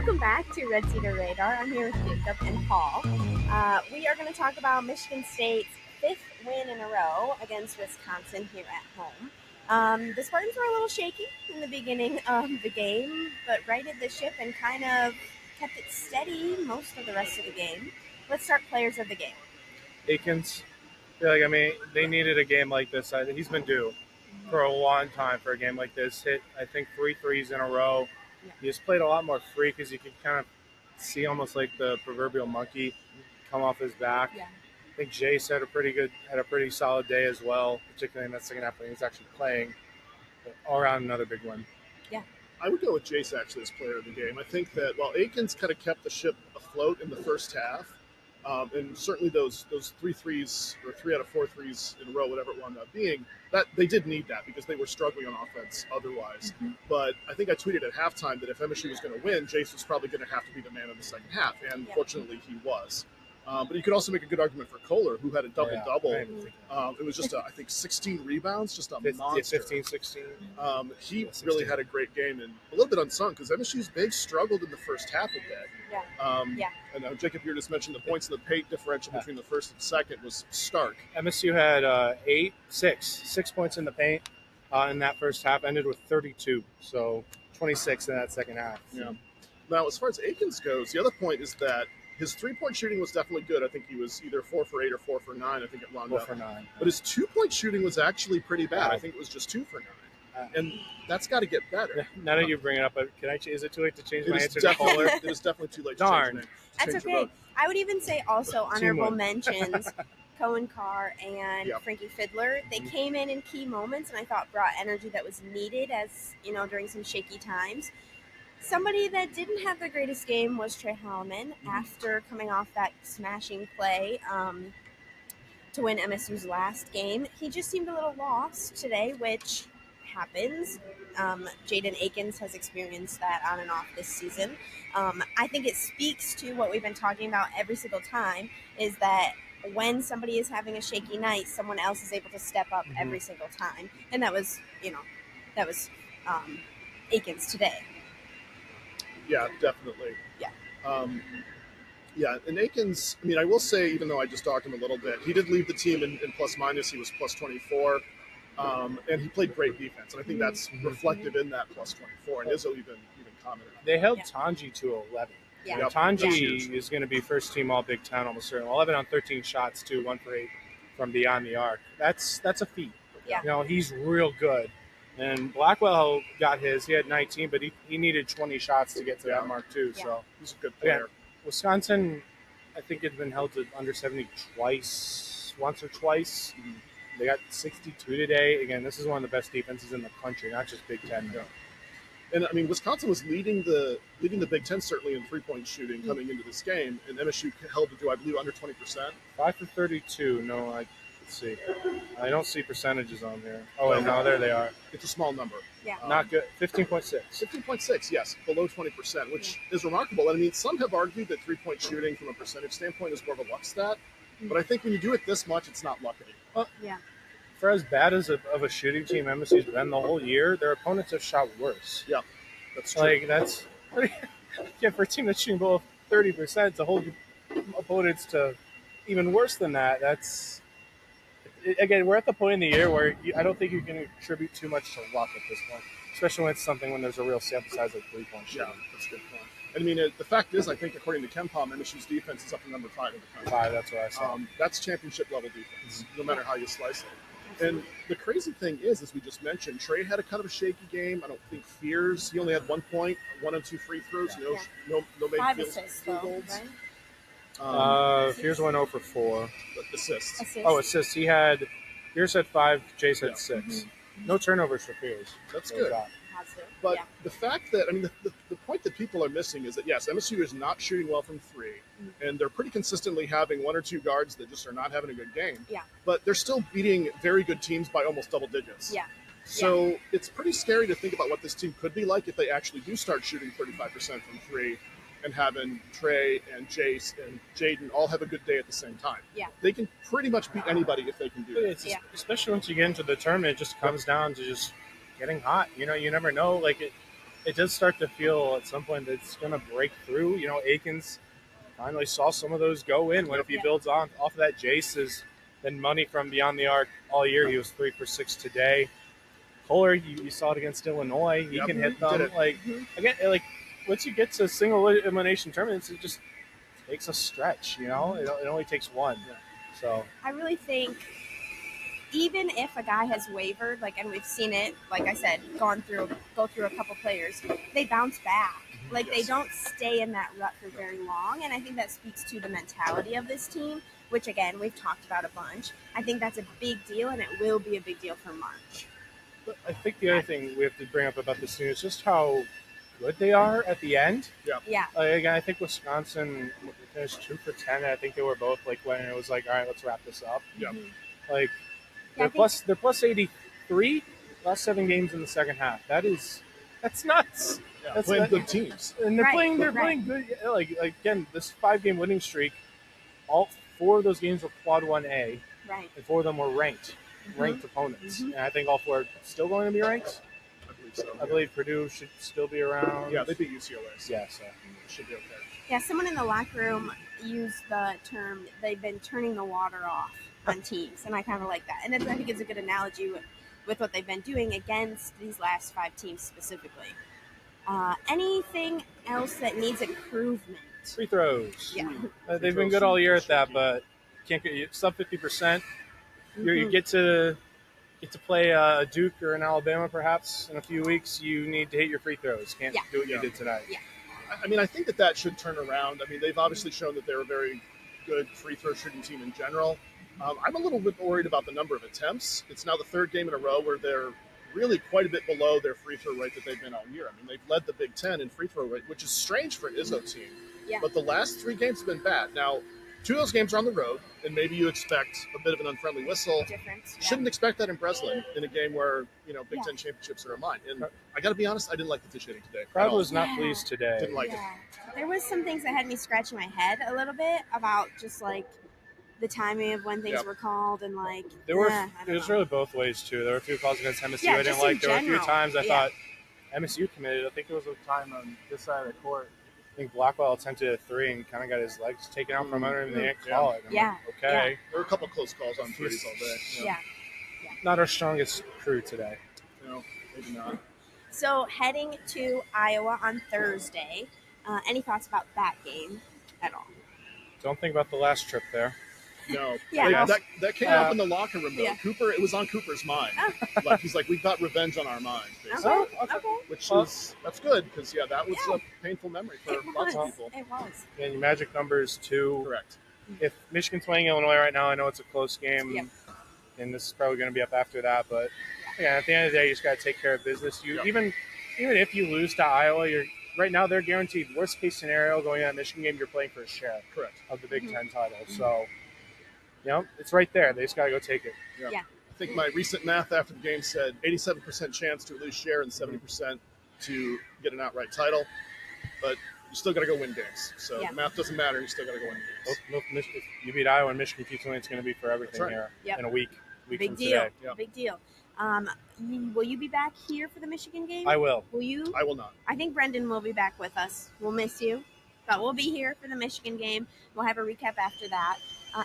Welcome back to Red Cedar Radar. I'm here with Jacob and Paul. We are going to talk about Michigan State's fifth win in a row against Wisconsin here at home. The Spartans were a little shaky in the beginning of the game, but righted the ship and kind of kept it steady most of the rest of the game. Let's start players of the game. Akins, they needed a game like this. He's been due for a long time for a game like this. Hit, I think, 3 threes in a row. Yeah. He just played a lot more free because you could kind of see almost like the proverbial monkey come off his back. Yeah. I think Jace had a pretty solid day as well, particularly in that second half when he was actually playing. But all around, another big one. Yeah. I would go with Jace actually as player of the game. I think that while Akins kind of kept the ship afloat in the first half, and certainly those 3 threes or 3 out of 4 threes in a row, whatever it wound up being, that they did need that because they were struggling on offense otherwise. Mm-hmm. But I think I tweeted at halftime that if MSU was going to win, Jace was probably going to have to be the man in the second half, and fortunately he was. But you could also make a good argument for Kohler, who had a double-double. It was just, I think, 16 rebounds, just a monster. 15, 16. He really had a great game and a little bit unsung because MSU's big struggled in the first half a bit. Yeah. And Jacob here just mentioned the points in the paint differential between the first and second was stark. MSU had 6 points in the paint in that first half, ended with 32, so 26 in that second half. Yeah. Now, as far as Akins goes, the other point is that his three-point shooting was definitely good. I think he was either 4 for 8 or 4 for 9. I think it wound 4 up. for 9. But his two-point shooting was actually pretty bad. I think it was just 2 for 9. And that's got to get better. Now that you bring it up, is it too late to change my answer to definitely, Kohler? it is definitely too late Darn. to change That's change the okay. vote. I would even say also honorable Teamwork. mentions. Cohen Carr and Yep. Frankie Fiddler. They came in key moments and I thought brought energy that was needed during some shaky times. Somebody that didn't have the greatest game was Trey Holloman after coming off that smashing play to win MSU's last game. He just seemed a little lost today, which happens. Jaden Akins has experienced that on and off this season. I think it speaks to what we've been talking about every single time is that when somebody is having a shaky night, someone else is able to step up every single time. And that was Akins today. Yeah, definitely. Yeah. And Akins, I will say, even though I just talked him a little bit, he did lead the team in plus-minus. He was plus 24, and he played great defense. And I think that's reflective in that plus 24. And Izzo even commented on it. They held Tanji to 11. Yeah. Yep. Tanji is going to be first team All Big Ten almost certainly. 11 on 13 shots too, 1 for 8 from beyond the arc. That's a feat. Yeah. He's real good. And Blackwell got his. He had 19, but he needed 20 shots to get to that mark too. Yeah. So He's a good player. Wisconsin, I think it's been held to under 70 once or twice. Mhm. They got 62 today. Again, this is one of the best defenses in the country, not just Big Ten. Yeah. And Wisconsin was leading the Big Ten certainly in three-point shooting coming into this game, and MSU held it to, I believe, under 20%. 5 for 32. No, let's see. I don't see percentages on there. Oh, wait, no, there they are. It's a small number. Yeah. Not good. 15.6. 15.6, yes, below 20%, which is remarkable. And some have argued that three-point shooting from a percentage standpoint is more of a luck stat, but I think when you do it this much, it's not luck anymore. Yeah. For as bad as of a shooting team MSU's been the whole year, their opponents have shot worse. Yeah, that's true. That's pretty. Yeah, for a team that's shooting below 30% to hold opponents to even worse than that, that's. Again, we're at the point in the year where I don't think you can attribute too much to luck at this point, especially when it's something when there's a real sample size like 3-point shooting. Yeah, that's a good point. And the fact is, I think according to KenPom, MSU's defense is up to number 5 in the country. 5, that's what I saw. That's championship level defense, no matter how you slice it. And the crazy thing is, as we just mentioned, Trey had a kind of a shaky game. I don't think Fears. He only had 1 point, 1 on 2 free throws, no made 5 field assists, goals. though, right? Here's 1 0 for 4. Assists. Assists. Fears had 5, Jace had 6. No turnovers for Fears. That's No good. job. But the fact that, the point that people are missing is that, yes, MSU is not shooting well from 3, and they're pretty consistently having 1 or 2 guards that just are not having a good game. Yeah. But they're still beating very good teams by almost double digits. Yeah. So it's pretty scary to think about what this team could be like if they actually do start shooting 35% from 3 and having Trey and Jace and Jaden all have a good day at the same time. Yeah. They can pretty much beat anybody if they can do it. Especially once you get into the tournament, it just comes down to just getting hot. You never know. it does start to feel at some point that it's going to break through. Aikens finally saw some of those go in. What if he builds off of that? Jace has been money from beyond the arc all year. He was 3 for 6 today. Kohler, you saw it against Illinois. He can hit them. Again, once you get to single elimination tournaments, it just takes a stretch. It only takes one. Yeah. So I really think even if a guy has wavered, and we've seen it, like I said, go through a couple players, they bounce back. They don't stay in that rut for very long, and I think that speaks to the mentality of this team, which again we've talked about a bunch. I think that's a big deal, and it will be a big deal for March. I think the other thing we have to bring up about this team is just how good they are at the end. Yeah. Again, I think Wisconsin finished 2 for 10. And I think they were both when it was all right, let's wrap this up. Yeah. They're plus 83 last 7 games in the second half. That's nuts. Yeah, that's playing good teams, and they're playing good. Again, this 5-game winning streak, all 4 of those games were quad 1A, right? And 4 of them were ranked opponents. And I think all 4 are still going to be ranked. I believe so. I believe Purdue should still be around. Yeah, they beat UCLA. So yeah, so it should be okay. Yeah, someone in the locker room used the term they've been turning the water off on teams, and I kind of like that. And I think it's a good analogy with what they've been doing against these last 5 teams specifically. Anything else that needs improvement? Free throws. Yeah. They've been good all year at that, but can't get sub 50%. You get to play a Duke or an Alabama perhaps in a few weeks. You need to hit your free throws. Can't do what you did tonight. Yeah. I think that should turn around. They've obviously shown that they're a very good free throw shooting team in general. I'm a little bit worried about the number of attempts. It's now the 3rd game in a row where they're really quite a bit below their free throw rate that they've been all year. They've led the Big Ten in free throw rate, which is strange for an Izzo team. Yeah. But the last 3 games have been bad. Now, 2 of those games are on the road, and maybe you expect a bit of an unfriendly whistle. Difference. Shouldn't expect that in Breslin in a game where Big Ten championships are in mind. And I got to be honest, I didn't like the officiating today. Crowd was not pleased today. Didn't like it. There was some things that had me scratching my head a little bit about just the timing of when things were called and there was really both ways too. There were a few calls against MSU I didn't like. There were a few times I thought MSU committed. I think it was a time on this side of the court. I think Blackwell attempted a 3 and kind of got his legs taken out from under him. And they didn't call it. Okay. There were a couple close calls on threes all day. Yeah. Not our strongest crew today. No, maybe not. So heading to Iowa on Thursday. Any thoughts about that game at all? Don't think about the last trip there. No. Yeah. That came up in the locker room, though. Yeah. Cooper, it was on Cooper's mind. He's like, we've got revenge on our mind. Okay. Which that's good, because, that was a painful memory for lots of people. It was. And your magic numbers, too. Correct. If Michigan's playing Illinois right now, I know it's a close game, and this is probably going to be up after that, but at the end of the day, you just got to take care of business. Even if you lose to Iowa, right now they're guaranteed worst case scenario going on a Michigan game. You're playing for a share, of the Big Ten title. So, it's right there. They just got to go take it. Yeah. I think my recent math after the game said 87% chance to lose share and 70% to get an outright title, but you still got to go win games. So the math doesn't matter. You still got to go win games. If you beat Iowa and Michigan keeps winning, it's going to be for everything here in a week. Big from deal. Today. Yep. Big deal. Will you be back here for the Michigan game? I will. Will you? I will not. I think Brendan will be back with us. We'll miss you, but we'll be here for the Michigan game. We'll have a recap after that.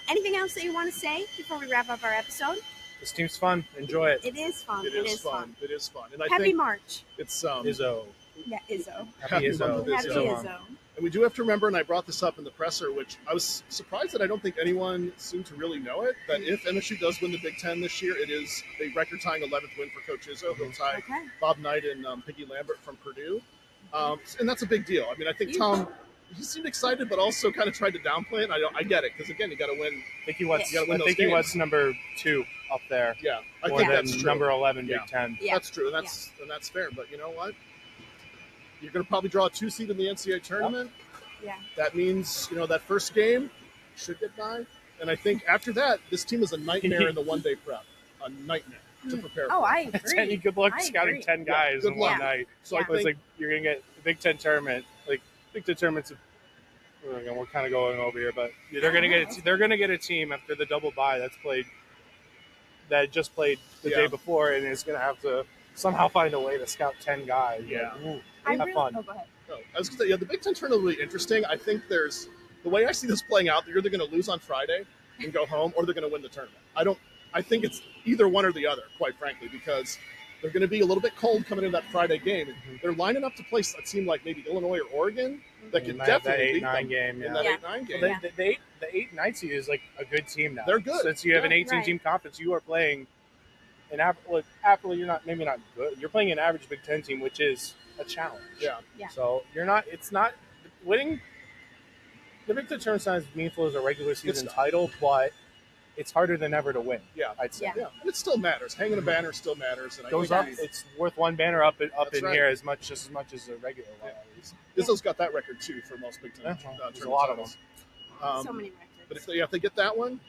Anything else that you want to say before we wrap up our episode? This team's fun. Enjoy it. It is fun. It is fun. It is fun. And I Happy think March. It's Izzo. Yeah, Izzo. Happy Izzo. Happy Izzo. And we do have to remember, and I brought this up in the presser, which I was surprised that I don't think anyone seemed to really know it, that if MSU does win the Big Ten this year, it is a record-tying 11th win for Coach Izzo. He'll tie Bob Knight and Piggy Lambert from Purdue. And that's a big deal. I think Tom, he seemed excited, but also kind of tried to downplay it. And I get it, because, again, you got to win. I think he was number 2 up there. Yeah, I think that's true. Number 11 Big Ten. Yeah. That's true, and that's fair. But you know what? You're going to probably draw a 2 seed in the NCAA tournament. Yeah. That means, that first game should get by. And I think after that, this team is a nightmare in the one-day prep. A nightmare to prepare for. I agree. Good luck scouting 10 guys in one night. So I think you're going to get the Big Ten tournament. Big Ten tournaments, we're kind of going over here, but they're going to get a team after the double bye that just played the day before and is going to have to somehow find a way to scout 10 guys. Yeah. I Have really, fun. Oh, go ahead. No, I was going to say, yeah, the Big Ten tournament will be interesting. I think there's the way I see this playing out. They're either going to lose on Friday and go home, or they're going to win the tournament. I think it's either one or the other, quite frankly, because they're going to be a little bit cold coming into that Friday game. And they're lining up to play. It seemed like maybe Illinois or Oregon that could definitely beat them 8-9 game. in Yeah. that 8-9 game. Well, the 8-9 seed is like a good team now. They're good. Since you have an Yeah. 18-team conference, you are playing an average. You're not maybe not good. You're playing an average Big Ten team, which is a challenge. Yeah. Yeah. So you're not. It's not winning. The Big Ten tournament's not as meaningful as a regular season not. title, but it's harder than ever to win. Yeah. I'd say. Yeah. Yeah, and it still matters. Hanging a banner still matters, and I Goes think up. It's worth one banner up in That's right. here as much as a regular one. Yeah. At least. Izzo's got that record too for most Big Ten Yeah, tournament there's a lot of titles. So many records. But if they get that one,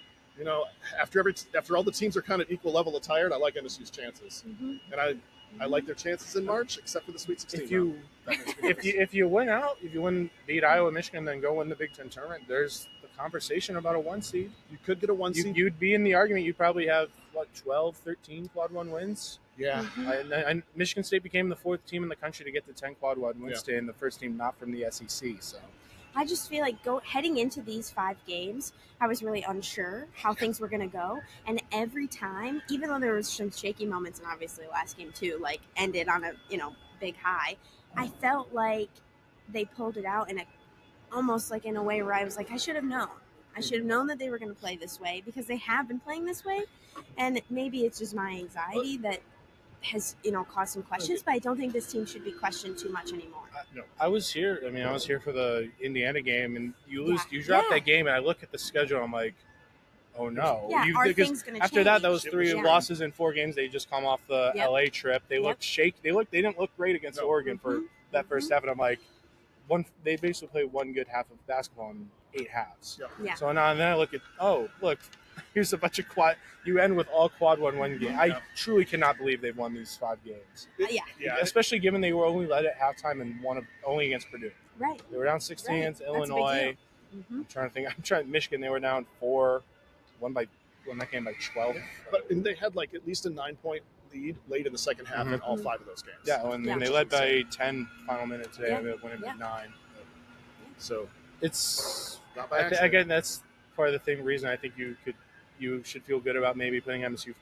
after all the teams are kind of equal level of tired, I like MSU's chances, Mhm. and I like their chances in March, except for the Sweet 16. If you That makes me nervous. if you win out, if you beat Iowa, Michigan, then go win the Big Ten tournament, there's the conversation about a 1 seed. You could get a 1 seed. You'd be in the argument. You'd probably have 12, 13 quad 1 wins. Yeah, Mhm. And Michigan State became the 4th team in the country to get the 10 quad 1 wins Yeah. today, and the first team not from the SEC. So I just feel like heading into these 5 games, I was really unsure how things were going to go, and every time, even though there was some shaky moments, and obviously last game too, like ended on a big high, I felt like they pulled it out almost like in a way where I was like, I should have known. I should have known that they were going to play this way because they have been playing this way, and maybe it's just my anxiety that has caused some questions, but I don't think this team should be questioned too much anymore. I was here. I mean, I was here for the Indiana game, and you lose. Yeah. You drop Yeah. that game, and I look at the schedule. I'm like, oh no. Yeah, are because things going to change? after that, those 3 Yeah. losses in 4 games. They just come off the Yep. LA trip. They Yep. looked shaky. They didn't look great against No. Oregon for Mhm. that first half, and I'm like, they basically played one good half of basketball in 8 halves. Yeah. Yeah. So now and then I look at, look, here's a bunch of quad. You end with all quad 1 game. I Yeah. truly cannot believe they've won these 5 games. Yeah, yeah. Especially given they were only led at halftime and only against Purdue. right. They were down 16 Right. against That's a big Illinois. hmm I'm trying to think. Michigan. They were down 4, won that game by 12. and they had like at least a 9-point lead late in the second half in all 5 of those games. Yeah, and Yeah. they led by 10 final minutes today. Yeah. Ended up winning by Yeah. 9. So It's not by accident. again, that's part of the reason I think you should feel good about maybe putting MSU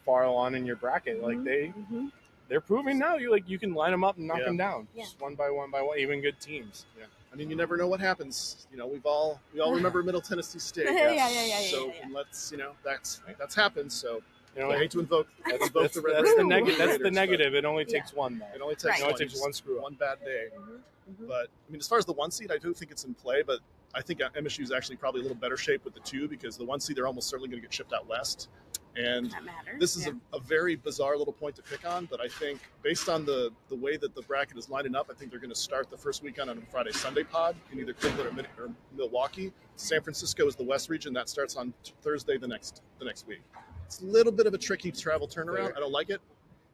far along in your bracket. Like Mhm. they're proving now you can line them up and knock Yeah. them down, Yeah. just one by one, even good teams. Yeah. I mean, you never know what happens. We all remember Middle Tennessee State. Yeah. So Yeah. and let's that's happened. So You know, I hate to invoke that's invoke that's, the that's Red the Raiders, negative. That's the but negative. It only takes one though. It only takes Right. It only takes one screw up. one bad day. Mhm. Mhm. But I mean, as far as the 1 seed, I do think it's in play. But I think MSU is actually probably a little better shape with the 2 because the 1 seed they're almost certainly going to get shipped out west. And That matters. this is Yeah. a very bizarre little point to pick on, but I think based on the way that the bracket is lining up, I think they're going to start the first weekend on a Friday Sunday pod in either Cleveland or Milwaukee. San Francisco is the West region that starts on Thursday the next week. It's a little bit of a tricky travel turnaround. I don't like it.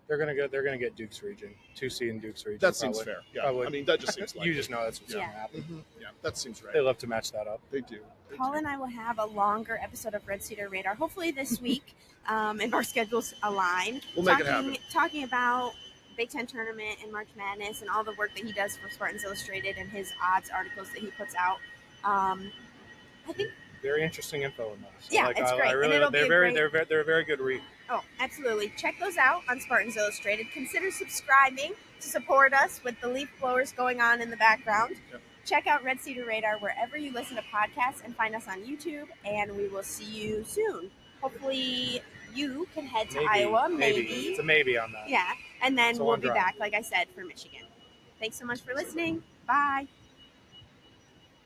They're gonna get Duke's region, 2 seed in Duke's region. That seems probably. fair. Yeah, Probably. I mean that just seems like You it. just know that's what's Yeah. gonna happen. Yeah, that seems They right. love to match that up. They do. They Paul do. and I will have a longer episode of Red Cedar Radar, hopefully this week, if our schedules align. We'll make it happen. Talking about Big Ten tournament and March Madness and all the work that he does for Spartans Illustrated and his odds articles that he puts out. I think. Very interesting info in those. Yeah, it's great. I And really, it'll be they're a very, great- they're a very good read. Oh, absolutely. Check those out on Spartans Illustrated. Consider subscribing to support us with the leaf blowers going on in the background. Yep. Check out Red Cedar Radar wherever you listen to podcasts and find us on YouTube. And we will see you soon. Hopefully, you can head to Iowa. Maybe. It's a maybe on that. Yeah. And then It's a we'll long be drive. back, like I said, for Michigan. Thanks so much for listening. Bye.